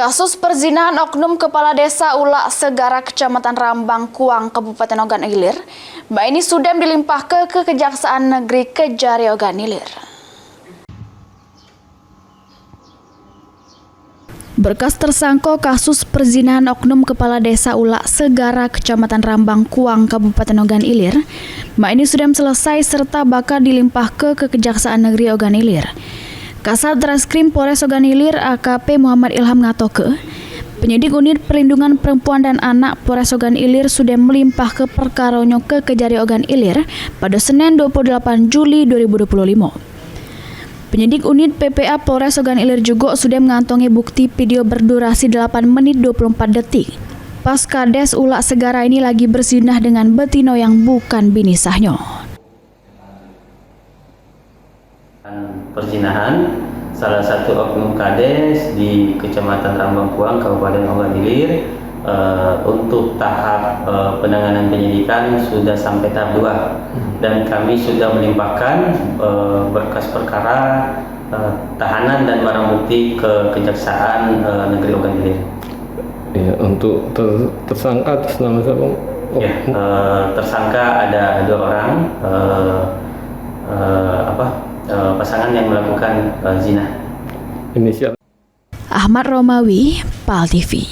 Kasus perzinahan oknum Kepala Desa Ulak Segara Kecamatan Rambang Kuang, Kabupaten Ogan Ilir, Mbak ini sudah dilimpah ke Kejaksaan Negeri Kejari Ogan Ilir. Berkas tersangka kasus perzinahan oknum Kepala Desa Ulak Segara Kecamatan Rambang Kuang, Kabupaten Ogan Ilir, Mbak ini sudah selesai serta bakal dilimpah ke Kejaksaan Negeri Ogan Ilir. Kasat Reskrim Polres Ogan Ilir AKP Muhammad Ilham ngatoke, penyidik unit perlindungan perempuan dan anak Polres Ogan Ilir sudah melimpah ke perkaronyo ke Kejari Ogan Ilir pada Senin 28 Juli 2025. Penyidik unit PPA Polres Ogan Ilir juga sudah mengantongi bukti video berdurasi 8 menit 24 detik. Pas Kades Ulak Segara ini lagi berzinah dengan betino yang bukan bini sahnya. Perzinahan salah satu oknum kades di Kecamatan Rambang Kuang, Kabupaten Ogan Ilir. Untuk tahap penanganan penyidikan sudah sampai tahap 2 dan kami sudah melimpahkan berkas perkara tahanan dan barang bukti ke Kejaksaan Negeri Ogan Ilir. Ya, untuk tersangka atas nama siapa? Ya, tersangka ada 2 orang. Pasangan yang melakukan zina. Inisial Ahmad Romawi, PAL TV.